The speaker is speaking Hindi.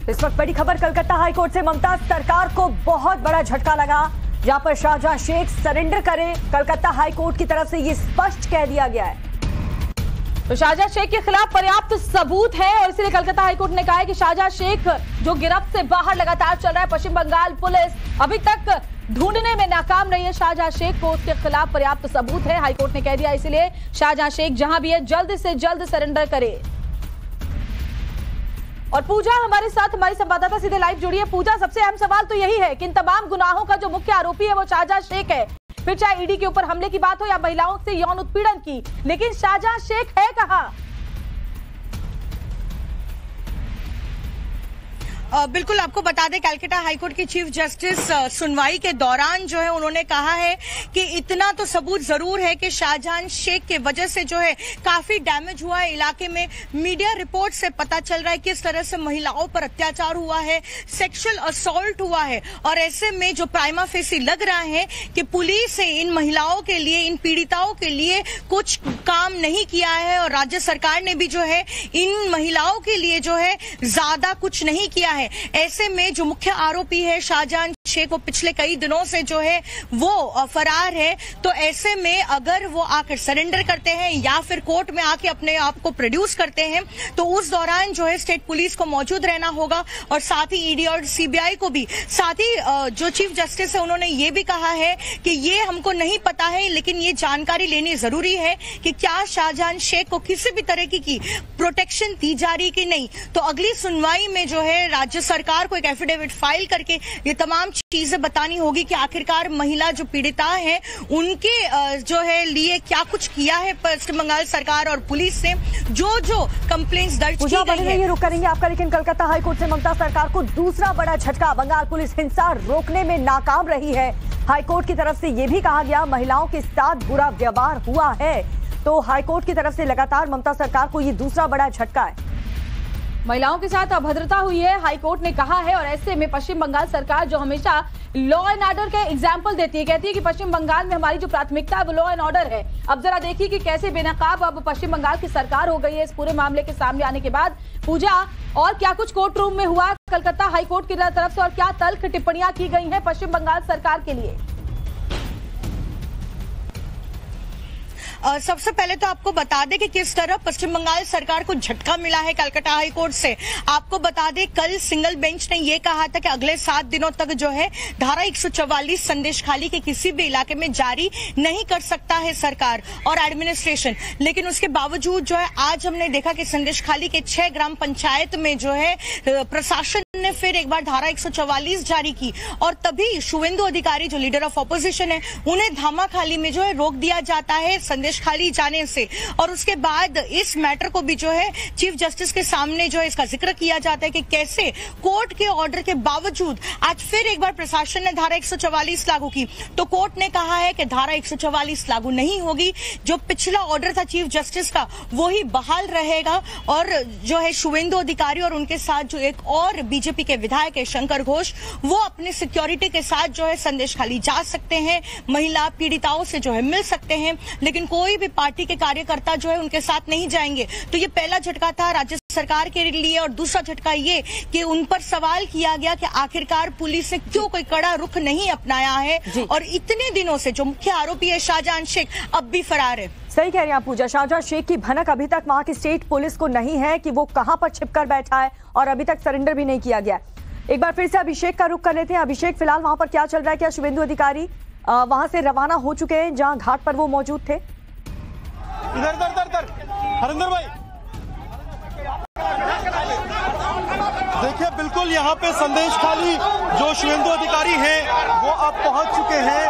इस वक्त बड़ी खबर कलकत्ता हाईकोर्ट से ममता सरकार को बहुत बड़ा झटका लगा, जहां पर शाहजहां शेख सरेंडर करें। कलकत्ता हाईकोर्ट की तरफ से ये स्पष्ट कह दिया गया है। तो शाहजहां शेख के खिलाफ पर्याप्त सबूत है और इसलिए कलकत्ता हाईकोर्ट ने कहा है कि शाहजहां शेख जो गिरफ्त से बाहर लगातार चल रहा है, पश्चिम बंगाल पुलिस अभी तक ढूंढने में नाकाम रही है शाहजहां शेख को, उसके खिलाफ पर्याप्त सबूत है, हाईकोर्ट ने कह दिया। इसलिए शाहजहां शेख जहां भी है जल्द से जल्द सरेंडर करे। और पूजा हमारे साथ, हमारी संवाददाता सीधे लाइव जुड़ी है। पूजा, सबसे अहम सवाल तो यही है कि इन तमाम गुनाहों का जो मुख्य आरोपी है वो शाहजहां शेख है, फिर चाहे ईडी के ऊपर हमले की बात हो या महिलाओं से यौन उत्पीड़न की, लेकिन शाहजहां शेख है कहां? बिल्कुल, आपको बता दें कलकत्ता हाईकोर्ट के चीफ जस्टिस सुनवाई के दौरान जो है उन्होंने कहा है कि इतना तो सबूत जरूर है कि शाहजहां शेख के वजह से जो है काफी डैमेज हुआ है इलाके में। मीडिया रिपोर्ट से पता चल रहा है किस तरह से महिलाओं पर अत्याचार हुआ है, सेक्सुअल असॉल्ट हुआ है, और ऐसे में जो प्राइमा फेसी लग रहा है कि पुलिस ने इन महिलाओं के लिए, इन पीड़िताओं के लिए कुछ काम नहीं किया है और राज्य सरकार ने भी जो है इन महिलाओं के लिए जो है ज्यादा कुछ नहीं किया है। ऐसे में जो मुख्य आरोपी है शाहजहां शेख, वो पिछले कई दिनों से जो है वो फरार है। तो ऐसे में अगर वो आकर सरेंडर करते हैं या फिर कोर्ट में आके अपने आप को प्रोड्यूस करते हैं तो उस दौरान जो है स्टेट पुलिस को मौजूद रहना होगा और साथ ही ईडी और सीबीआई को भी। साथ ही जो चीफ जस्टिस है उन्होंने ये भी कहा है कि ये हमको नहीं पता है, लेकिन ये जानकारी लेनी जरूरी है कि क्या शाहजहां शेख को किसी भी तरह की प्रोटेक्शन दी जा रही कि नहीं। तो अगली सुनवाई में जो है राज्य सरकार को एक एफिडेविट फाइल करके ये तमाम चीजें बतानी होगी कि आखिरकार महिला जो पीड़िता है उनके जो है लिए क्या कुछ किया है पश्चिम बंगाल सरकार और पुलिस ने, जो कंप्लेंट्स दर्ज की गई है। ये रुक करेंगे आपका, लेकिन कलकत्ता हाईकोर्ट से ममता सरकार को दूसरा बड़ा झटका। बंगाल पुलिस हिंसा रोकने में नाकाम रही है। हाईकोर्ट की तरफ से यह भी कहा गया महिलाओं के साथ बुरा व्यवहार हुआ है। तो हाईकोर्ट की तरफ से लगातार ममता सरकार को ये दूसरा बड़ा झटका है। महिलाओं के साथ अभद्रता हुई है, हाईकोर्ट ने कहा है, और ऐसे में पश्चिम बंगाल सरकार जो हमेशा लॉ एंड ऑर्डर के एग्जाम्पल देती है, कहती है कि पश्चिम बंगाल में हमारी जो प्राथमिकता है वो लॉ एंड ऑर्डर है। अब जरा देखिए कि कैसे बेनकाब अब पश्चिम बंगाल की सरकार हो गई है इस पूरे मामले के सामने आने के बाद। पूजा, और क्या कुछ कोर्ट रूम में हुआ कलकत्ता हाईकोर्ट की तरफ से, और क्या तल्ख टिप्पणियां की गई हैं पश्चिम बंगाल सरकार के लिए? सबसे पहले तो आपको बता दें कि किस तरह पश्चिम बंगाल सरकार को झटका मिला है कलकत्ता हाईकोर्ट से। आपको बता दें कल सिंगल बेंच ने यह कहा था कि अगले 7 दिनों तक जो है धारा 144 संदेशखाली के किसी भी इलाके में जारी नहीं कर सकता है सरकार और एडमिनिस्ट्रेशन। लेकिन उसके बावजूद जो है आज हमने देखा कि संदेशखाली के 6 ग्राम पंचायत में जो है प्रशासन ने फिर एक बार धारा 144 जारी की और तभी शुवेंदु अधिकारी जो लीडर ऑफ ऑपोजिशन है उन्हें धामाखाली में जो है रोक दिया जाता है खाली जाने से। और उसके बाद इस मैटर को भी जो है चीफ जस्टिस के सामने जो है इसका जिक्र किया जाता है कि कैसे कोर्ट के ऑर्डर के बावजूद आज फिर एक बार प्रशासन ने धारा 144 लागू की। तो कोर्ट ने कहा है कि धारा 144 लागू नहीं होगी, जो पिछला ऑर्डर था चीफ जस्टिस का वही बहाल रहेगा। और जो है शुवेंदु अधिकारी और उनके साथ जो एक और बीजेपी के विधायक है शंकर घोष, वो अपने सिक्योरिटी के साथ जो है संदेशखाली जा सकते हैं, महिला पीड़िताओं से जो है मिल सकते हैं, लेकिन कोई भी पार्टी के कार्यकर्ता जो है उनके साथ नहीं जाएंगे। तो ये पहला झटका था राज्य सरकार के लिए। और दूसरा झटका ये कि उन पर सवाल किया गया कि आखिरकार पुलिस ने क्यों कोई कड़ा रुख नहीं अपनाया है और इतने दिनों से जो मुख्य आरोपी है शाहजहां शेख अब भी फरार है। सही कह रही हैं आप पूजा, शाहजहां शेख की भनक अभी तक वहां की स्टेट पुलिस को नहीं है कि वो कहां पर छिपकर बैठा है और अभी तक सरेंडर भी नहीं किया गया। एक बार फिर से अभिषेक का रुख कर लेते हैं। अभिषेक, फिलहाल वहां पर क्या चल रहा है? क्या शुवेंदु अधिकारी वहां से रवाना हो चुके हैं जहां घाट पर वो मौजूद थे? इधर हरिंदर भाई देखिए, बिल्कुल यहाँ पे संदेशखाली जो शुवेंदु अधिकारी हैं वो अब पहुंच चुके हैं।